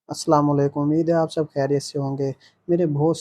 अस्सलाम वालेकुम। उम्मीद है आप सब खैरियत से होंगे। मेरे बहुत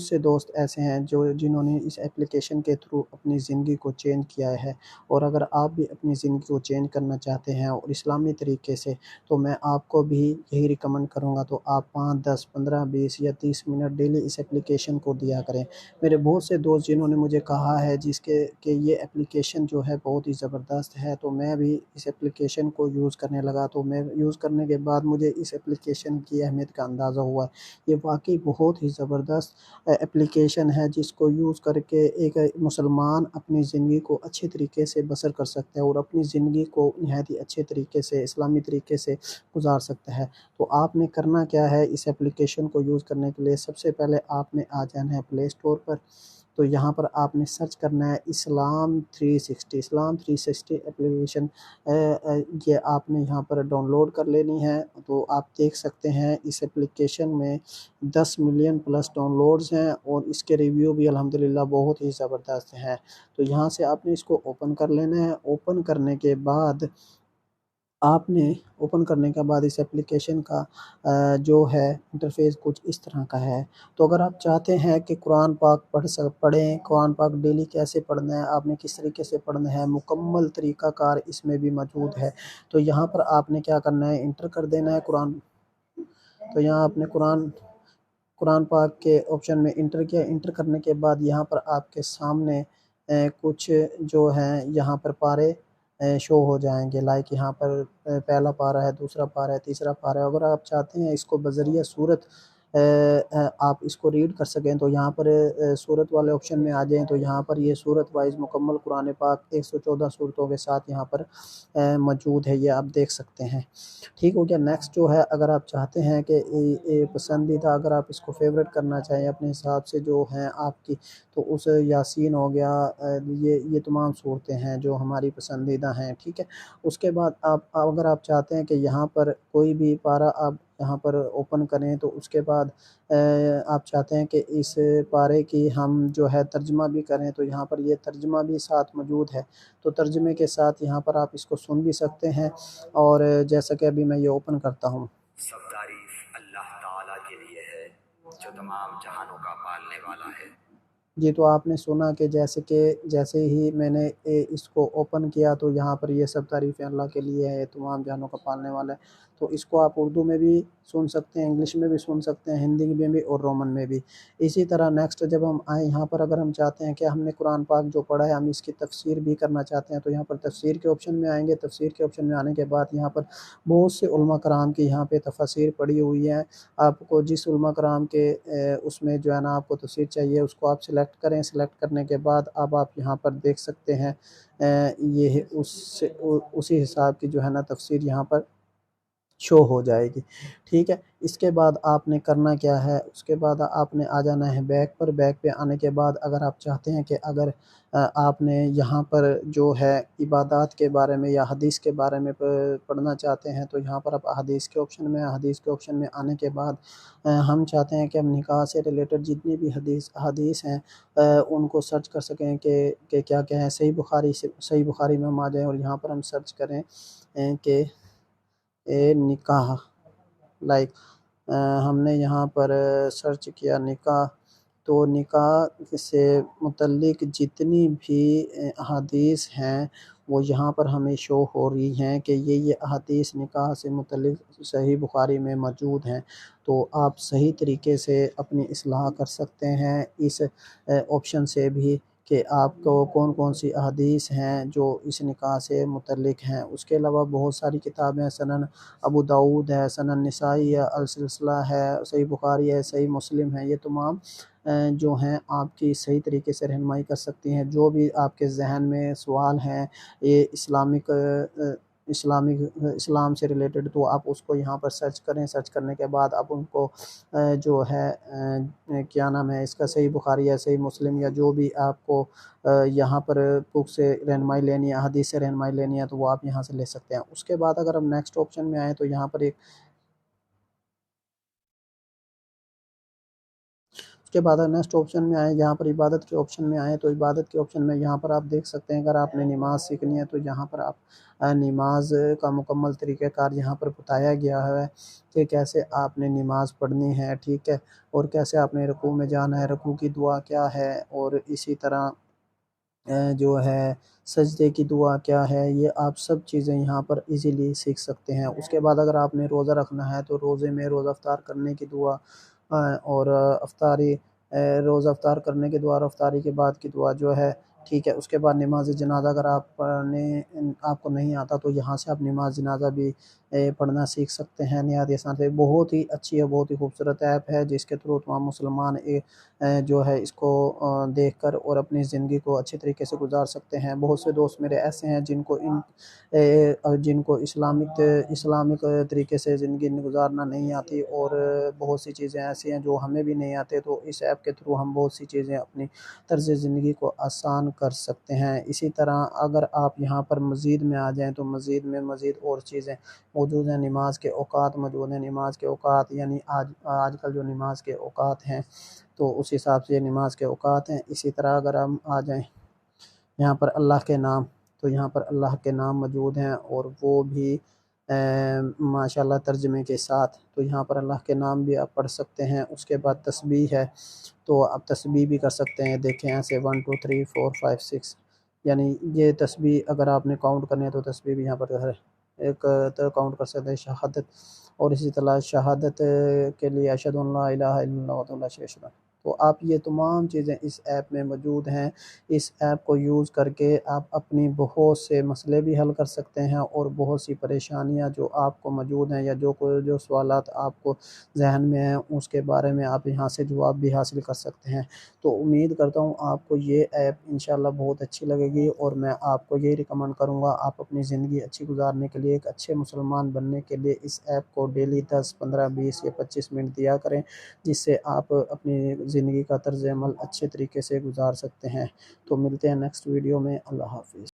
से दोस्त ऐसे हैं जिन्होंने इस एप्लीकेशन के थ्रू अपनी ज़िंदगी को चेंज किया है। और अगर आप भी अपनी ज़िंदगी को चेंज करना चाहते हैं और इस्लामी तरीके से, तो मैं आपको भी यही रिकमेंड करूँगा। तो आप 5, 10, 15, 20 या 30 मिनट डेली इस एप्लीकेशन को दिया करें। मेरे बहुत से दोस्त जिन्होंने मुझे कहा है जिसके कि ये एप्लीकेशन जो है बहुत ही ज़बरदस्त है, तो मैं भी इस एप्लीकेशन को यूज़ करने लगा। तो मैं यूज़ करने के बाद मुझे इस एप्लीकेशन की अहमियत का अंदाज़ा हुआ। ये वाक़ई बहुत ही ज़बरदस्त एप्लीकेशन है, जिसको यूज़ करके एक मुसलमान अपनी ज़िंदगी को अच्छे तरीके से बसर कर सकता है और अपनी ज़िंदगी को निहायत ही अच्छे तरीके से इस्लामी तरीके से गुज़ार सकता है। तो आपने करना क्या है, इस एप्लीकेशन को यूज़ करने के लिए सबसे पहले आपने आ जाना है प्ले स्टोर पर। तो यहाँ पर आपने सर्च करना है इस्लाम 360 एप्लीकेशन। ये आपने यहाँ पर डाउनलोड कर लेनी है। तो आप देख सकते हैं इस एप्लीकेशन में 10 मिलियन प्लस डाउनलोड्स हैं और इसके रिव्यू भी अल्हम्दुलिल्लाह बहुत ही ज़बरदस्त हैं। तो यहाँ से आपने इसको ओपन कर लेना है। आपने ओपन करने के बाद इस एप्लीकेशन का जो है इंटरफ़ेस कुछ इस तरह का है। तो अगर आप चाहते हैं कि कुरान पाक पढ़ें, कुरान पाक डेली कैसे पढ़ना है, आपने किस तरीके से पढ़ना है, मुकम्मल तरीक़ाकार इसमें भी मौजूद है। तो यहाँ पर आपने क्या करना है, इंटर कर देना है कुरान। तो यहाँ आपने कुरान कुरान पाक के ऑप्शन में इंटर किया। इंटर करने के बाद यहाँ पर आपके सामने कुछ जो हैं यहाँ पर पारे शो हो जाएंगे। लाइक यहाँ पर पहला पारा है, दूसरा पारा है, तीसरा पारा है। अगर आप चाहते हैं इसको बज़रिया सूरत आप इसको रीड कर सकें, तो यहाँ पर सूरत वाले ऑप्शन में आ जाएं। तो यहाँ पर ये सूरत वाइज मुकम्मल कुरान पाक 114 सूरतों के साथ यहाँ पर मौजूद है, ये आप देख सकते हैं। ठीक हो गया। नेक्स्ट जो है, अगर आप चाहते हैं कि पसंदीदा, अगर आप इसको फेवरेट करना चाहें अपने हिसाब से जो हैं आपकी, तो उस यासीन हो गया, ये तमाम सूरतें हैं जो हमारी पसंदीदा हैं। ठीक है। उसके बाद आप अगर आप चाहते हैं कि यहाँ पर कोई भी पारा आप यहाँ पर ओपन करें, तो उसके बाद आप चाहते हैं कि इस पारे की हम जो है तर्जमा भी करें, तो यहाँ पर ये तर्जमा भी साथ मौजूद है। तो तर्जमे के साथ यहाँ पर आप इसको सुन भी सकते हैं। और जैसा कि अभी मैं ये ओपन करता हूँ। सब तारीफ अल्लाह ताला के लिए है जो तमाम जहानों का पालने वाला है। जी, तो आपने सुना कि जैसे ही मैंने इसको ओपन किया, तो यहाँ पर ये सब तारीफ़ें अल्लाह के लिए है, तमाम जानों का पालने वाला है। तो इसको आप उर्दू में भी सुन सकते हैं, इंग्लिश में भी सुन सकते हैं, हिंदी में भी और रोमन में भी। इसी तरह नेक्स्ट जब हम आए यहाँ पर, अगर हम चाहते हैं कि हमने कुरान पाक जो पढ़ा है हम इसकी तफसीर भी करना चाहते हैं, तो यहाँ पर तफसीर के ऑप्शन में आएंगे। तफसीर के ऑप्शन में आने के बाद यहाँ पर बहुत से उलमा कराम की यहाँ पे तफसीर पड़ी हुई है। आपको जिस उलमा कराम के उसमें जो है ना आपको तफसीर चाहिए, उसको आप सिलेक्ट करें। सिलेक्ट करने के बाद अब आप यहाँ पर देख सकते हैं ये उसी हिसाब की जो है ना तफसीर यहाँ पर शो हो जाएगी। ठीक है। इसके बाद आपने करना क्या है, उसके बाद आपने आ जाना है बैक पर। बैक पे आने के बाद अगर आप चाहते हैं कि अगर आपने यहाँ पर जो है इबादत के बारे में या हदीस के बारे में पढ़ना चाहते हैं, तो यहाँ पर आप हदीस के ऑप्शन में, हदीस के ऑप्शन में आने के बाद हम चाहते हैं कि हम निकाह से रिलेटेड जितनी भी हदीस हैं उनको सर्च कर सकें कि क्या क्या है। सही बुखारी में हम आ जाएँ और यहाँ पर हम सर्च करें कि निकाह। लाइक हमने यहाँ पर सर्च किया निकाह। तो निकाह से मुतल्लिक जितनी भी अहादीस हैं वो यहाँ पर हमें शो हो रही हैं कि ये अहादीस निकाह से मुतल्लिक सही बुखारी में मौजूद हैं। तो आप सही तरीके से अपनी इस्लाह कर सकते हैं इस ऑप्शन से भी, कि आपको कौन कौन सी अहादीस हैं जो इस निकाह से मुतल्लिक हैं। उसके अलावा बहुत सारी किताबें हैं, सनन अबू दाऊद है, सनन निसाई है, अल सिलसिला है, सही बुखारी है, सही मुस्लिम है। ये तमाम जो हैं आपकी सही तरीके से रहनुमाई कर सकती हैं। जो भी आपके जहन में सवाल हैं ये इस्लाम से रिलेटेड, तो आप उसको यहाँ पर सर्च करें। सर्च करने के बाद आप उनको जो है क्या नाम है इसका, सही बुखारी या सही मुस्लिम या जो भी आपको यहाँ पर बुक से रहनुमाई लेनी है, हदीस से रहनुमाई लेनी है, तो वो आप यहाँ से ले सकते हैं। उसके बाद अगर हम नेक्स्ट ऑप्शन में आए, तो यहाँ पर एक اس کے بعد نیکسٹ آپشن میں آئیں، یہاں پر عبادت کے آپشن میں آئیں تو عبادت کے آپشن میں یہاں پر آپ دیکھ سکتے ہیں اگر آپ نے نماز سیکھنی ہے تو یہاں پر آپ نماز کا مکمل طریقہ کار یہاں پر بتایا گیا ہے کہ کیسے آپ نے نماز پڑھنی ہے، ٹھیک ہے، اور کیسے آپ نے رکوع میں جانا ہے، رکوع کی دعا کیا ہے، اور اسی طرح جو ہے سجدے کی دعا کیا ہے، یہ آپ سب چیزیں یہاں پر ایزیلی سیکھ سکتے ہیں۔ اس کے بعد اگر آپ نے روزہ رکھنا ہے تو روزے میں روزہ افطار کرنے کی دعا اور افطاری روزہ افطار کرنے کے دعا اور افطاری کے بعد کی دعا جو ہے، ٹھیک ہے۔ اس کے بعد نماز جنازہ اگر آپ کو نہیں آتا تو یہاں سے آپ نماز جنازہ بھی پڑھنا سیکھ سکتے ہیں نہایت آسان سے۔ بہت ہی اچھی اور بہت ہی خوبصورت ایپ ہے جس کے تھرو تمام مسلمان جو ہے اس کو دیکھ کر اور اپنی زندگی کو اچھے طریقے سے گزار سکتے ہیں۔ بہت سے دوست میرے ایسے ہیں جن کو اسلامک طریقے سے زندگی گزارنا نہیں آتی، اور بہت سی چیزیں ایسی ہیں جو ہمیں بھی نہیں آتے، تو اس ایپ کے تھرو ہم بہت سی چیزیں اپنی طرز زندگی کو آسان کر سکتے ہیں۔ اسی طرح اگر آپ یہاں پر مزید میں آ جائیں تو مزید اور چیزیں موجود ہیں، نماز کے اوقات موجود ہیں، نماز کے اوقات یعنی آج کل جو نماز کے اوقات ہیں تو اس حساب سے نماز کے اوقات ہیں۔ اسی طرح اگر ہم آ جائیں یہاں پر اللہ کے نام، تو یہاں پر اللہ کے نام موجود ہیں اور وہ بھی ماشاءاللہ ترجمے کے ساتھ، تو یہاں پر اللہ کے نام بھی آپ پڑھ سکتے ہیں۔ اس کے بعد تسبیح ہے تو آپ تسبیح بھی کر سکتے ہیں، دیکھیں ایسے 1 2 3 4 5 6، یعنی یہ تسبیح اگر آپ نے کاؤنٹ کرنے ہے تو تسبیح بھی یہاں پر ایک کاؤنٹ کر سکتے ہیں۔ شہادت، اور اسی طرح شہادت کے لیے اشہد ان لا الہ الا اللہ وحدہ لا شریک لہ، تو آپ یہ تمام چیزیں اس ایپ میں موجود ہیں۔ اس ایپ کو یوز کر کے آپ اپنی بہت سے مسئلے بھی حل کر سکتے ہیں، اور بہت سی پریشانیاں جو آپ کو موجود ہیں یا جو سوالات آپ کو ذہن میں ہیں اس کے بارے میں آپ یہاں سے جواب بھی حاصل کر سکتے ہیں۔ تو امید کرتا ہوں آپ کو یہ ایپ انشاءاللہ بہت اچھی لگے گی، اور میں آپ کو یہ ریکمنڈ کروں گا آپ اپنی زندگی اچھی گزارنے کے لیے، ایک اچھے مسلمان بننے کے لیے اس ایپ کو ڈیلی 10 15 20 یا 25 منٹ دیا کریں، جس سے آپ اپنی زندگی کا طرز عمل اچھے طریقے سے گزار سکتے ہیں۔ تو ملتے ہیں نیکسٹ ویڈیو میں، اللہ حافظ۔